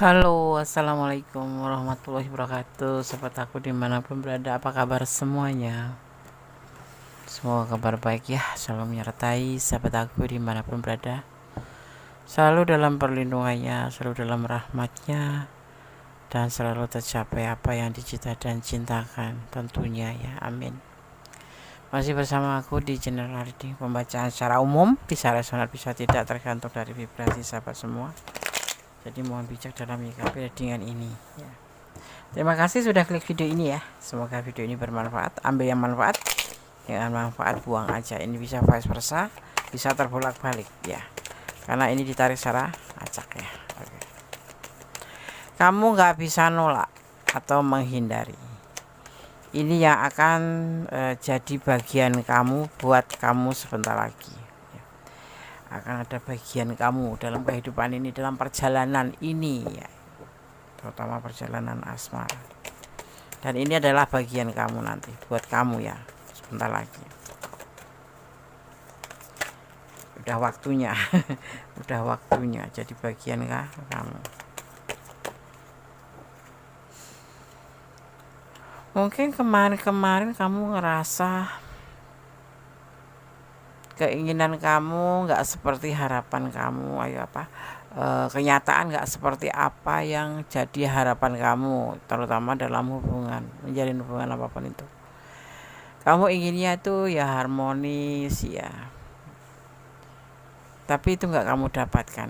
Halo, assalamualaikum warahmatullahi wabarakatuh. Sahabat aku dimanapun berada, apa kabar semuanya? Semoga kabar baik ya, selalu menyertai sahabat aku dimanapun berada, selalu dalam perlindungannya, selalu dalam rahmatnya, dan selalu tercapai apa yang dicita dan cintakan tentunya ya, amin. Masih bersama aku di channel reading, pembacaan secara umum, bisa resonan bisa tidak, tergantung dari vibrasi sahabat semua. Jadi mohon bijak dalam menyikapi readingan ini ya. Terima kasih sudah klik video ini ya. Semoga video ini bermanfaat. Ambil yang manfaat, yang manfaat buang aja. Ini bisa vice versa, bisa terbolak-balik ya. Karena ini ditarik secara acak ya. Oke. Kamu nggak bisa nolak atau menghindari. Ini yang akan jadi bagian kamu buat kamu sebentar lagi. Akan ada bagian kamu dalam kehidupan ini, dalam perjalanan ini ya, terutama perjalanan asmara. Dan ini adalah bagian kamu nanti, buat kamu ya, sebentar lagi. Udah waktunya, udah waktunya jadi bagian kamu. Mungkin kemarin-kemarin kamu ngerasa keinginan kamu nggak seperti harapan kamu, kenyataan nggak seperti apa yang jadi harapan kamu, terutama dalam hubungan, menjalin hubungan apapun itu. Kamu inginnya itu ya harmonis ya, tapi itu nggak kamu dapatkan.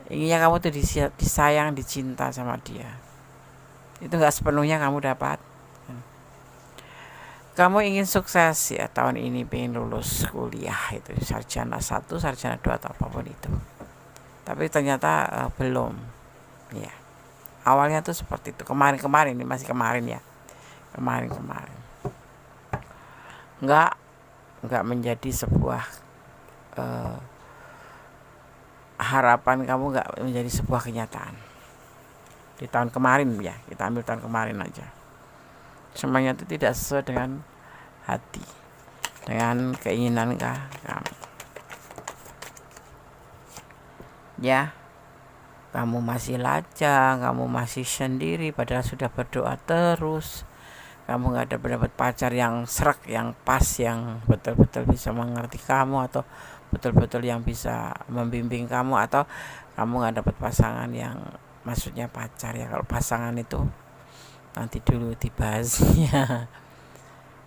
Inginnya kamu tuh disayang, dicinta sama dia, itu nggak sepenuhnya kamu dapat. Kamu ingin sukses ya tahun ini, pengen lulus kuliah itu sarjana 1, sarjana 2 atau apapun itu. Tapi ternyata belum. Ya. Awalnya tuh seperti itu. Kemarin ini masih kemarin ya. Kemarin. Enggak menjadi sebuah harapan kamu, enggak menjadi sebuah kenyataan. Di tahun kemarin ya, kita ambil tahun kemarin aja. Semuanya itu tidak sesuai dengan hati, dengan keinginan kamu ya. Kamu masih lajang, kamu masih sendiri, padahal sudah berdoa terus. Kamu gak ada mendapat pacar yang serak, yang pas, yang betul-betul bisa mengerti kamu, atau betul-betul yang bisa membimbing kamu, atau kamu gak dapat pasangan yang, maksudnya pacar ya, kalau pasangan itu nanti dulu dibahasnya.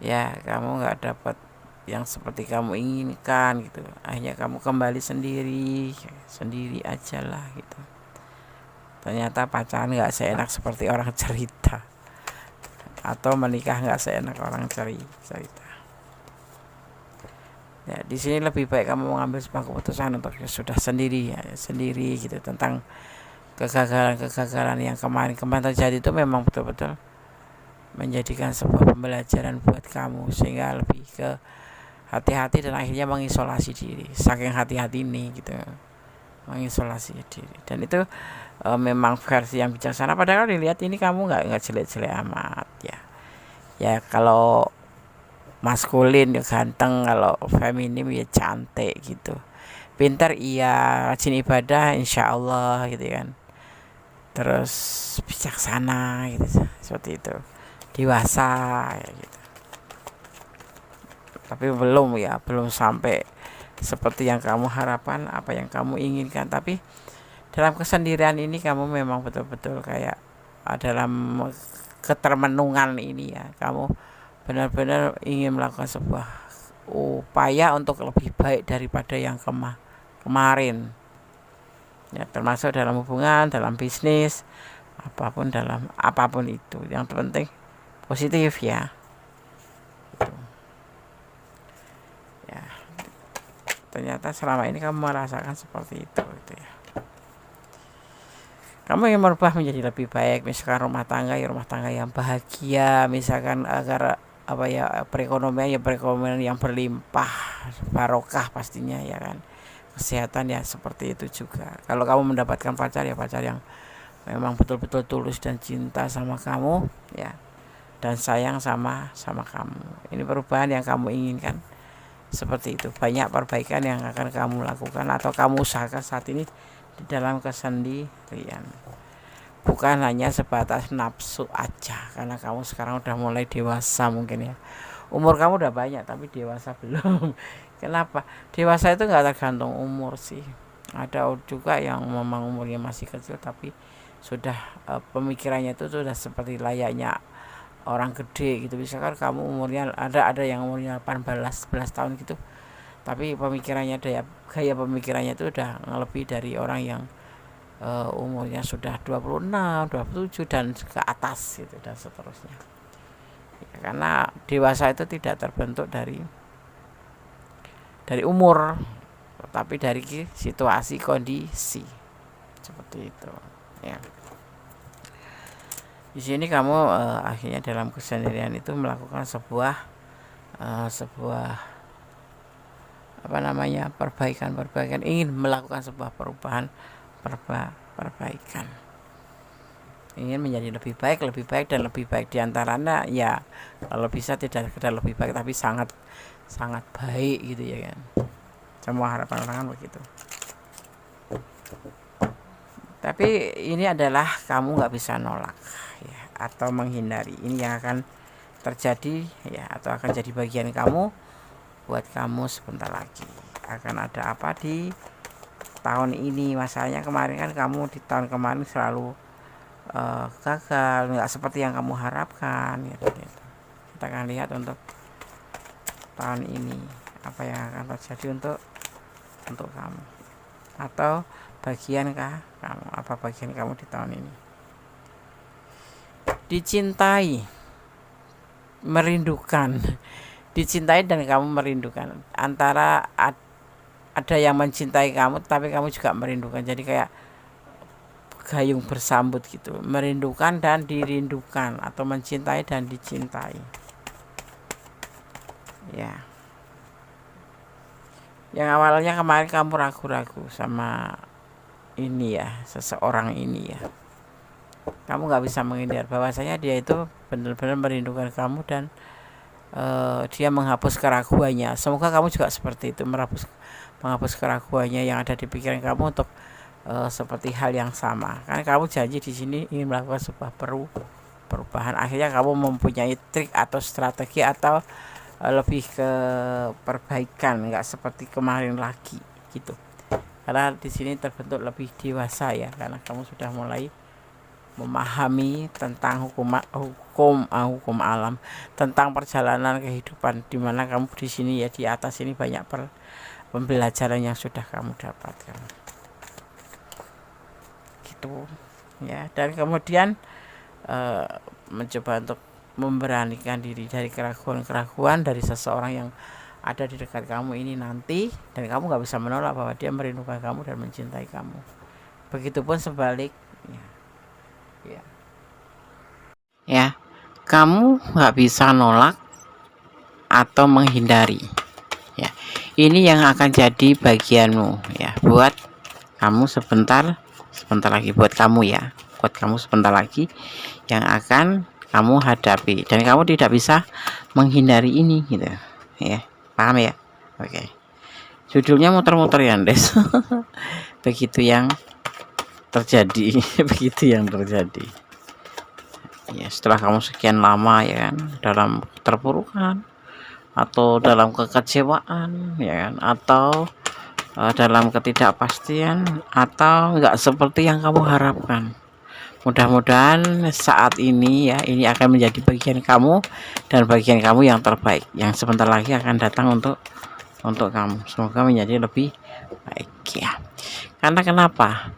Ya, kamu nggak dapat yang seperti kamu inginkan gitu. Akhirnya kamu kembali sendiri aja lah gitu. Ternyata pacaran nggak seenak seperti orang cerita, atau menikah nggak seenak orang cerita. Ya, di sini lebih baik kamu mengambil sebuah keputusan untuk sudah sendiri gitu, tentang kegagalan yang kemarin terjadi itu memang betul-betul menjadikan sebuah pembelajaran buat kamu, sehingga lebih ke hati-hati dan akhirnya mengisolasi diri. Saking hati-hati ini gitu, mengisolasi diri. Dan itu memang versi yang bijaksana. Padahal dilihat ini kamu nggak jelek-jelek amat ya. Ya kalau maskulin ya ganteng, kalau feminim ya cantik gitu. Pintar iya, rajin ibadah insya Allah gitu kan. Terus bijaksana gitu, seperti itu, dewasa ya gitu. Tapi belum sampai seperti yang kamu harapkan, apa yang kamu inginkan. Tapi dalam kesendirian ini kamu memang betul-betul kayak dalam ketermenungan ini ya, kamu benar-benar ingin melakukan sebuah upaya untuk lebih baik daripada yang kemarin ya, termasuk dalam hubungan, dalam bisnis, dalam apapun itu. Yang terpenting positif ya. Ya, ternyata selama ini kamu merasakan seperti itu gitu ya. Kamu ingin merubah menjadi lebih baik, misalkan rumah tangga yang bahagia, misalkan agar perekonomian yang berlimpah barokah pastinya ya kan. Kesehatan ya seperti itu juga. Kalau kamu mendapatkan pacar yang memang betul-betul tulus dan cinta sama kamu ya, dan sayang sama kamu. Ini perubahan yang kamu inginkan, seperti itu. Banyak perbaikan yang akan kamu lakukan atau kamu usahakan saat ini di dalam kesendirian. Bukan hanya sebatas nafsu aja, karena kamu sekarang udah mulai dewasa mungkin ya. Umur kamu udah banyak tapi dewasa belum. Kenapa? Dewasa itu nggak tergantung umur sih. Ada juga yang memang umurnya masih kecil tapi sudah pemikirannya itu sudah seperti layaknya orang gede gitu. Misalkan kamu umurnya ada yang umurnya 18 11 tahun gitu. Tapi pemikirannya gaya pemikirannya itu udah lebih dari orang yang umurnya sudah 26, 27 dan ke atas gitu dan seterusnya. Ya, karena dewasa itu tidak terbentuk dari umur, tapi dari situasi kondisi seperti itu. Ya. Di sini kamu akhirnya dalam kesendirian itu melakukan sebuah perbaikan, ingin melakukan sebuah perbaikan, ingin menjadi lebih baik dan lebih baik diantaranya ya kalau bisa tidak sekedar lebih baik tapi sangat baik gitu ya kan. Semua harapan orang kan begitu. Tapi ini adalah kamu nggak bisa nolak ya, atau menghindari. Ini yang akan terjadi ya, atau akan jadi bagian kamu buat kamu sebentar lagi. Akan ada apa di tahun ini? Masalahnya kemarin kan kamu di tahun kemarin selalu gagal, nggak seperti yang kamu harapkan gitu. Kita akan lihat untuk tahun ini apa yang akan terjadi untuk kamu, atau bagiankah kamu, apa bagian kamu di tahun ini. Dicintai, merindukan. Dicintai dan kamu merindukan, antara ada yang mencintai kamu tapi kamu juga merindukan, jadi kayak gayung bersambut gitu, merindukan dan dirindukan, atau mencintai dan dicintai ya. Yang awalnya kemarin kamu ragu-ragu sama ini ya, seseorang ini ya, kamu nggak bisa menghindar bahwasanya dia itu benar-benar merindukan kamu dan dia menghapus keraguannya. Semoga kamu juga seperti itu, menghapus keraguannya yang ada di pikiran kamu untuk seperti hal yang sama. Kan kamu janji di sini ingin melakukan sebuah perubahan. Akhirnya kamu mempunyai trik atau strategi atau lebih ke perbaikan, nggak seperti kemarin lagi gitu. Karena di sini terbentuk lebih dewasa ya, karena kamu sudah mulai memahami tentang hukum alam, tentang perjalanan kehidupan, di mana kamu di sini ya, di atas ini banyak pembelajaran yang sudah kamu dapatkan gitu ya. Dan kemudian mencoba untuk memberanikan diri dari keraguan dari seseorang yang ada di dekat kamu ini nanti, dan kamu nggak bisa menolak bahwa dia merindukan kamu dan mencintai kamu. Begitupun sebaliknya ya, kamu nggak bisa nolak atau menghindari ya. Ini yang akan jadi bagianmu ya, buat kamu sebentar lagi, buat kamu sebentar lagi yang akan kamu hadapi, dan kamu tidak bisa menghindari ini gitu ya. Paham ya? Oke. Judulnya muter-muter ya, Andes. Begitu yang terjadi. Begitu yang terjadi ya, setelah kamu sekian lama ya kan dalam terpurukan atau dalam kekecewaan ya kan, atau dalam ketidakpastian, atau enggak seperti yang kamu harapkan. Mudah-mudahan saat ini ya, ini akan menjadi bagian kamu, dan bagian kamu yang terbaik yang sebentar lagi akan datang untuk kamu. Semoga menjadi lebih baik ya. Karena kenapa?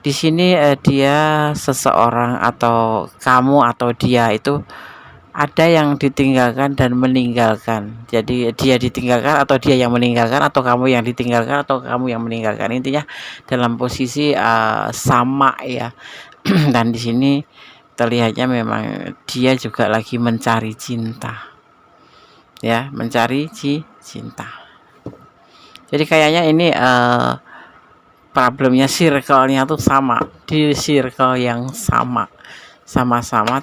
Di sini dia seseorang, atau kamu atau dia itu ada yang ditinggalkan dan meninggalkan. Jadi dia ditinggalkan atau dia yang meninggalkan, atau kamu yang ditinggalkan atau kamu yang meninggalkan. Intinya dalam posisi sama ya. Dan di sini terlihatnya memang dia juga lagi mencari cinta ya, mencari cinta. Jadi kayaknya ini problemnya, circle-nya tuh sama, di circle yang sama-sama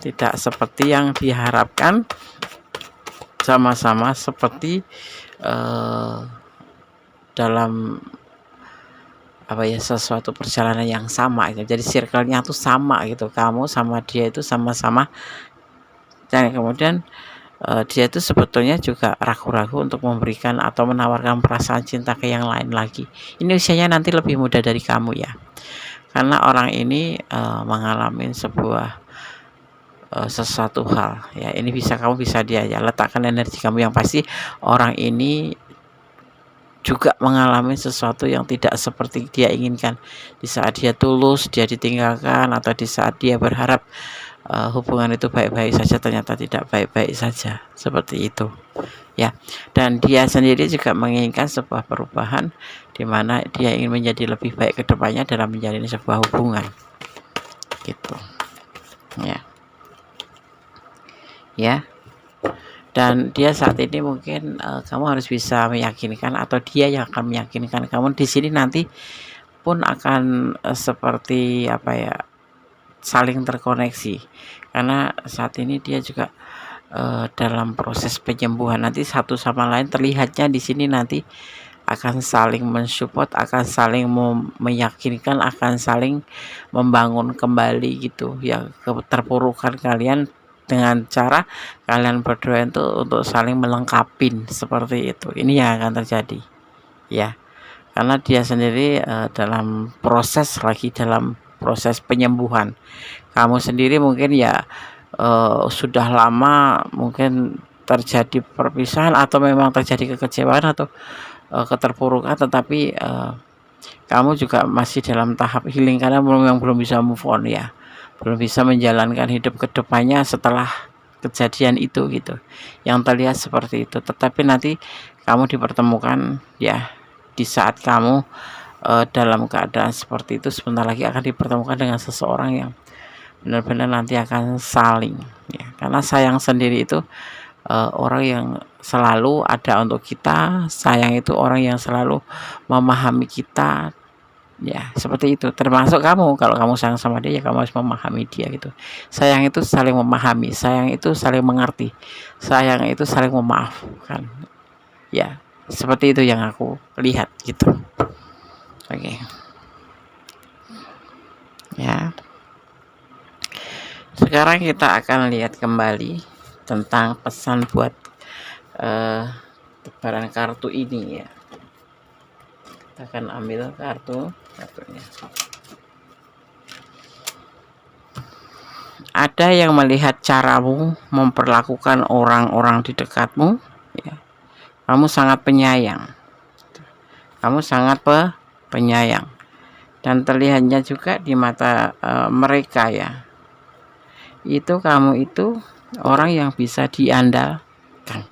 tidak seperti yang diharapkan, sama-sama seperti dalam apa ya, sesuatu perjalanan yang sama gitu. Jadi circle-nya tuh sama gitu. Kamu sama dia itu sama-sama, dan kemudian dia itu sebetulnya juga ragu-ragu untuk memberikan atau menawarkan perasaan cinta ke yang lain lagi. Ini usianya nanti lebih muda dari kamu ya. Karena orang ini mengalami sebuah sesuatu hal ya. Ini kamu bisa dia ya, letakkan energi kamu. Yang pasti orang ini juga mengalami sesuatu yang tidak seperti dia inginkan. Di saat dia tulus, dia ditinggalkan, atau di saat dia berharap hubungan itu baik-baik saja, ternyata tidak baik-baik saja, seperti itu ya. Dan dia sendiri juga menginginkan sebuah perubahan, di mana dia ingin menjadi lebih baik ke depannya dalam menjalin sebuah hubungan gitu ya. Dan dia saat ini mungkin kamu harus bisa meyakinkan, atau dia yang akan meyakinkan kamu. Di sini nanti pun akan seperti apa ya, saling terkoneksi, karena saat ini dia juga dalam proses penyembuhan. Nanti satu sama lain terlihatnya di sini nanti akan saling mensupport, akan saling meyakinkan, akan saling membangun kembali gitu ya keterpurukan kalian, dengan cara kalian berdua itu untuk saling melengkapi, seperti itu. Ini yang akan terjadi ya, karena dia sendiri dalam proses penyembuhan. Kamu sendiri mungkin ya sudah lama mungkin terjadi perpisahan, atau memang terjadi kekecewaan atau keterpurukan, tetapi kamu juga masih dalam tahap healing, karena belum bisa move on ya, belum bisa menjalankan hidup kedepannya setelah kejadian itu gitu, yang terlihat seperti itu. Tetapi nanti kamu dipertemukan ya, di saat kamu dalam keadaan seperti itu, sebentar lagi akan dipertemukan dengan seseorang yang benar-benar nanti akan saling ya. Karena sayang sendiri itu orang yang selalu ada untuk kita. Sayang itu orang yang selalu memahami kita ya, seperti itu. Termasuk kamu, kalau kamu sayang sama dia ya kamu harus memahami dia gitu. Sayang itu saling memahami, sayang itu saling mengerti, sayang itu saling memaafkan ya. Seperti itu yang aku lihat gitu. Oke ya. Sekarang kita akan lihat kembali tentang pesan buat tebaran kartu ini ya. Kita akan ambil kartunya. Ada yang melihat caramu memperlakukan orang-orang di dekatmu ya. Kamu sangat penyayang. Kamu sangat penyayang. Dan terlihatnya juga di mata mereka ya, itu kamu itu orang yang bisa diandalkan.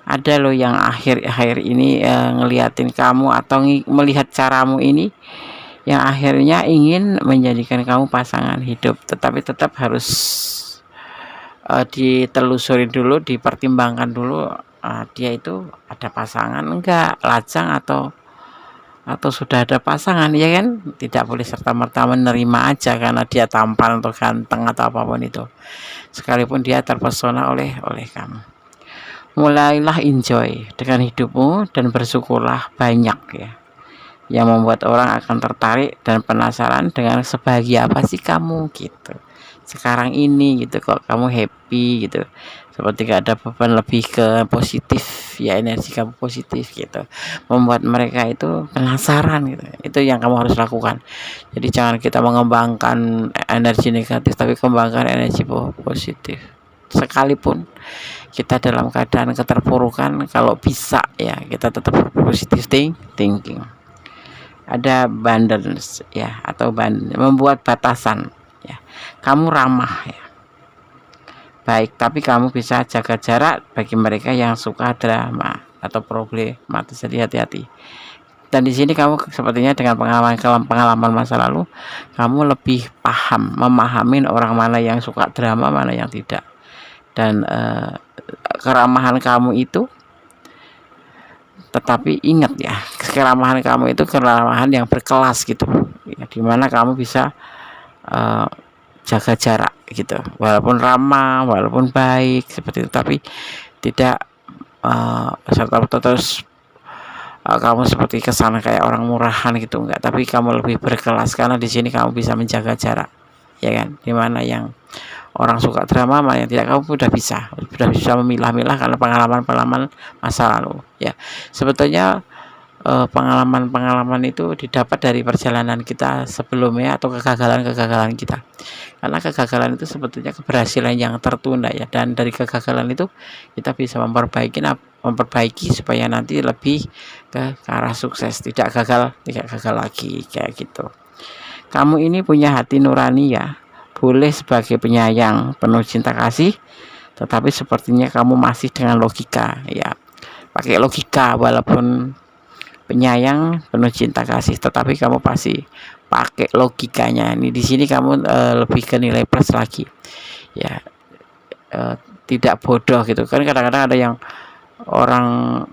Ada loh yang akhir-akhir ini ngeliatin kamu atau melihat caramu ini, yang akhirnya ingin menjadikan kamu pasangan hidup. Tetapi tetap harus ditelusuri dulu, dipertimbangkan dulu, dia itu ada pasangan enggak, lajang atau sudah ada pasangan ya kan. Tidak boleh serta-merta menerima aja karena dia tampan atau ganteng atau apapun itu, sekalipun dia terpesona oleh kamu. Mulailah enjoy dengan hidupmu dan bersyukurlah banyak ya, yang membuat orang akan tertarik dan penasaran dengan sebahagia apa sih kamu gitu sekarang ini gitu. Kok kamu happy gitu, seperti gak ada beban, lebih ke positif ya, energi kamu positif gitu, membuat mereka itu penasaran gitu. Itu yang kamu harus lakukan. Jadi jangan kita mengembangkan energi negatif, tapi kembangkan energi positif. Sekalipun kita dalam keadaan keterpurukan, kalau bisa ya kita tetap positive thinking. Ada balance ya, atau membuat batasan ya. Kamu ramah ya, baik, tapi kamu bisa jaga jarak bagi mereka yang suka drama atau problematis. Jadi hati-hati. Dan di sini kamu sepertinya dengan pengalaman masa lalu, kamu lebih memahami orang mana yang suka drama, mana yang tidak. Dan keramahan kamu itu, tetapi ingat ya, keramahan kamu itu keramahan yang berkelas gitu ya, dimana kamu bisa jaga jarak gitu, walaupun ramah, walaupun baik seperti itu, tapi tidak serta-merta terus kamu seperti kesana kayak orang murahan gitu, enggak, tapi kamu lebih berkelas karena di sini kamu bisa menjaga jarak, ya kan, dimana yang orang suka drama mana yang tidak, kamu sudah bisa memilah-milah karena pengalaman-pengalaman masa lalu ya. Sebetulnya pengalaman-pengalaman itu didapat dari perjalanan kita sebelumnya atau kegagalan-kegagalan kita, karena kegagalan itu sebetulnya keberhasilan yang tertunda ya, dan dari kegagalan itu kita bisa memperbaiki supaya nanti lebih ke arah sukses, tidak gagal lagi kayak gitu. Kamu ini punya hati nurani ya, boleh sebagai penyayang penuh cinta kasih, tetapi sepertinya kamu masih dengan logika ya, pakai logika. Walaupun penyayang penuh cinta kasih, tetapi kamu pasti pakai logikanya. Ini di sini kamu lebih ke nilai plus lagi ya, tidak bodoh gitu kan. Kadang-kadang ada yang orang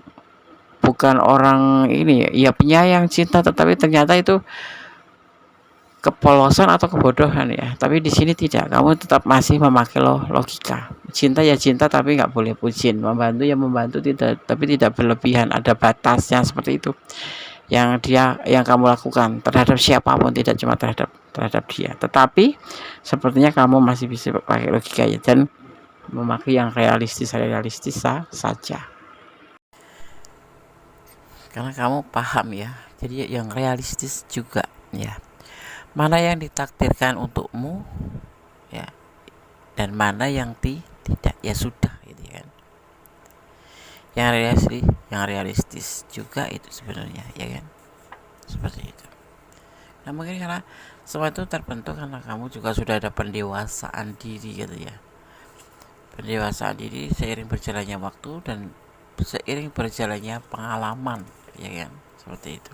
bukan orang ini ya, penyayang cinta, tetapi ternyata itu kepolosan atau kebodohan ya. Tapi di sini tidak, kamu tetap masih memakai logika. Cinta ya cinta, tapi nggak boleh bucin. Membantu ya membantu, tidak, tapi tidak berlebihan, ada batasnya seperti itu. Yang kamu lakukan terhadap siapapun, tidak cuma terhadap dia. Tetapi sepertinya kamu masih bisa pakai logika ya, dan memakai yang realistis saja. Karena kamu paham ya, jadi yang realistis juga ya. Mana yang ditakdirkan untukmu ya, dan mana yang tidak, ya sudah gitu kan. Yang realistis juga itu sebenarnya ya kan, seperti itu. Nah mungkin karena semua itu terbentuk karena kamu juga sudah ada pendewasaan diri gitu ya, pendewasaan diri seiring berjalannya waktu dan seiring berjalannya pengalaman ya kan, seperti itu.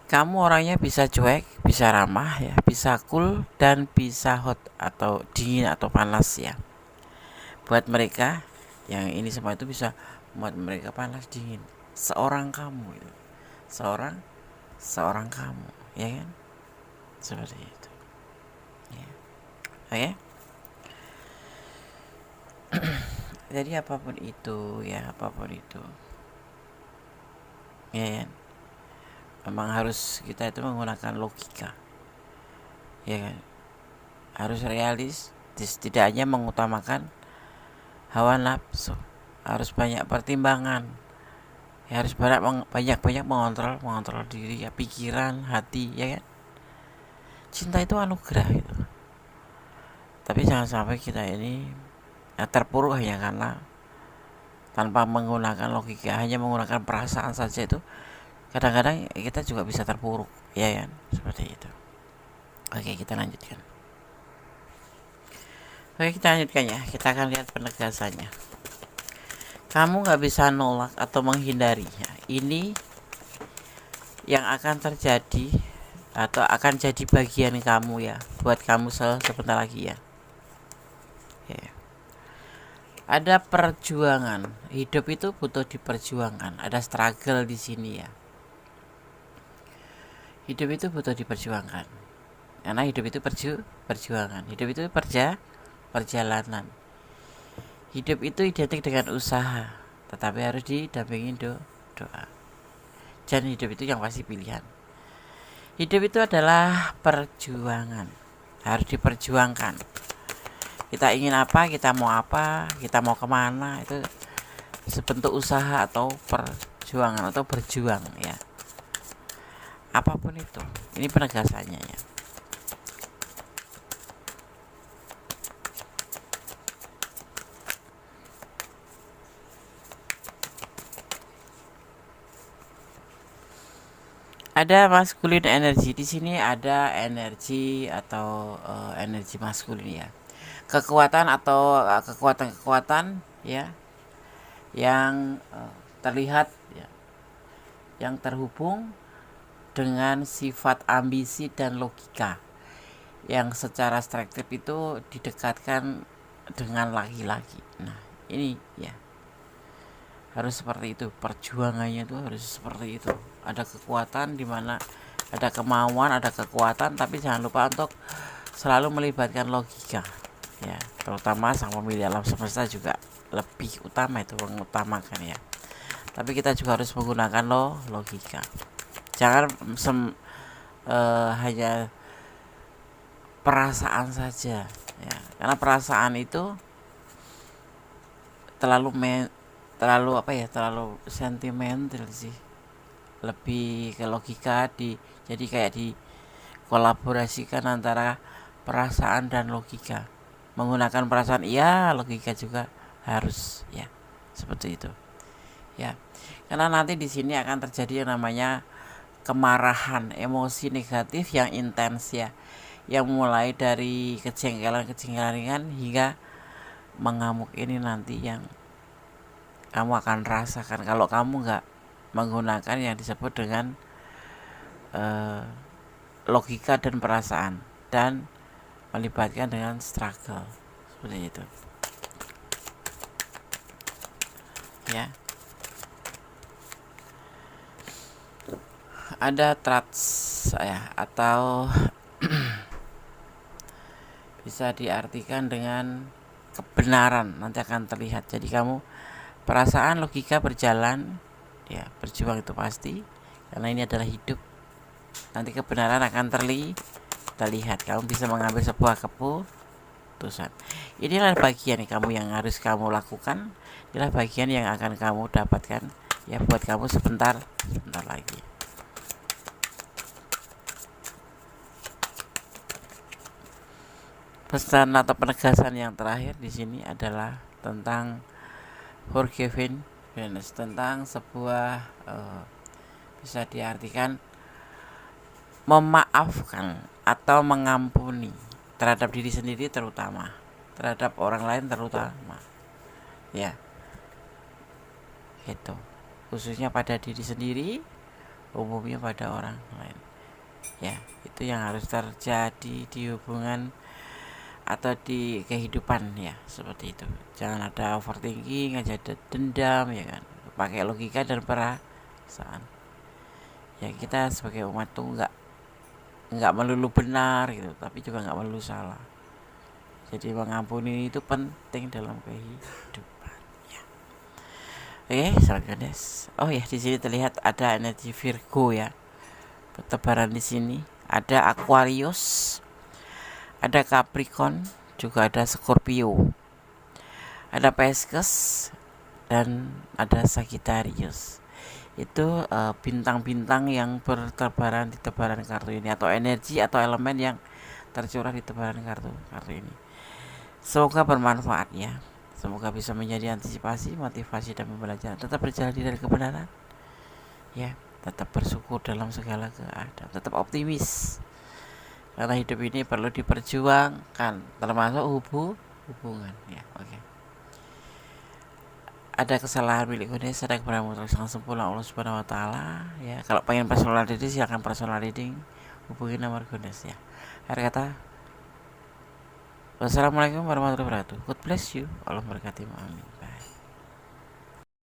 Kamu orangnya bisa cuek, bisa ramah ya, bisa cool, dan bisa hot atau dingin atau panas ya. Buat mereka yang ini semua itu bisa buat mereka panas dingin. Seorang kamu itu, seorang kamu, ya kan? Seperti itu. Ya. Oke. Jadi apapun itu ya, ya kan? Memang harus kita itu menggunakan logika, ya kan, harus realistis, tidak hanya mengutamakan hawa nafsu, harus banyak pertimbangan ya, harus banyak mengontrol diri ya, pikiran, hati ya kan. Cinta itu anugerah gitu, tapi jangan sampai kita ini terpuruk hanya karena tanpa menggunakan logika, hanya menggunakan perasaan saja. Itu kadang-kadang kita juga bisa terpuruk ya kan, seperti itu. Oke, kita lanjutkan ya, kita akan lihat penegasannya. Kamu gak bisa nolak atau menghindarinya. Ini yang akan terjadi atau akan jadi bagian kamu ya, buat kamu sebentar lagi ya. Ada perjuangan, hidup itu butuh diperjuangkan, ada struggle di sini ya. Hidup itu butuh diperjuangkan, karena hidup itu perjuangan, hidup itu perjalanan. Hidup itu identik dengan usaha, tetapi harus didampingi doa. Dan hidup itu yang pasti pilihan. Hidup itu adalah perjuangan, harus diperjuangkan. Kita ingin apa, kita mau kemana, itu sebentuk usaha atau perjuangan atau berjuang ya. Apapun itu, ini penegasannya ya. Ada maskulin energi di sini, ada energi atau energi maskulin ya. Kekuatan atau kekuatan ya, yang terlihat ya, yang terhubung dengan sifat ambisi dan logika, yang secara struktur itu didekatkan dengan laki-laki. Nah ini ya, harus seperti itu, perjuangannya itu harus seperti itu. Ada kekuatan di mana ada kemauan, ada kekuatan, tapi jangan lupa untuk selalu melibatkan logika ya, terutama sang pemilik alam semesta juga lebih utama itu, mengutamakan ya. tapi kita juga harus menggunakan logika. Jangan hanya perasaan saja ya, karena perasaan itu terlalu sentimental sih, lebih ke logika. Jadi kayak dikolaborasikan antara perasaan dan logika, menggunakan perasaan iya, logika juga harus ya, seperti itu ya. Karena nanti di sini akan terjadi yang namanya kemarahan, emosi negatif yang intens ya, yang mulai dari kejengkelan ringan hingga mengamuk. Ini nanti yang kamu akan rasakan kalau kamu nggak menggunakan yang disebut dengan logika dan perasaan, dan melibatkan dengan struggle seperti itu ya. Ada traits ya, atau bisa diartikan dengan kebenaran, nanti akan terlihat. Jadi kamu perasaan logika berjalan ya, berjuang itu pasti, karena ini adalah hidup. Nanti kebenaran akan terlihat, kamu bisa mengambil sebuah keputusan. Inilah bagian yang harus kamu lakukan, inilah bagian yang akan kamu dapatkan ya, buat kamu sebentar lagi. Pesan atau penegasan yang terakhir di sini adalah tentang forgiveness, tentang sebuah bisa diartikan memaafkan atau mengampuni terhadap diri sendiri, terutama terhadap orang lain terutama ya, itu khususnya pada diri sendiri, umumnya pada orang lain ya. Itu yang harus terjadi di hubungan atau di kehidupan ya, seperti itu. Jangan ada overthinking, aja ada dendam ya kan, pakai logika dan perasaan ya. Kita sebagai umat tuh nggak melulu benar gitu, tapi juga nggak melulu salah. Jadi mengampuni itu penting dalam kehidupan ya. Oke, selanjutnya oh ya, di sini terlihat ada energi Virgo ya, bertebaran di sini. Ada Aquarius, ada Capricorn, juga ada Scorpio, ada Pisces, dan ada Sagittarius. Itu bintang-bintang yang bertebaran di tebaran kartu ini, atau energi atau elemen yang tercurah di tebaran kartu ini. Semoga bermanfaat ya. Semoga bisa menjadi antisipasi, motivasi, dan pembelajaran. Tetap berjalan di dalam kebenaran ya. Tetap bersyukur dalam segala keadaan. Tetap optimis, karena hidup ini perlu diperjuangkan, termasuk hubungan ya. Oke. Ada kesalahan milik Godes, ada kebenaran yang sempurna Allah Subhanahu wa taala ya. Kalau pengen personal reading, silakan personal reading, hubungi nomor Godes ya. Akhir kata, wassalamualaikum warahmatullahi wabarakatuh. God bless you. Allah memberkati. Amin. Bye.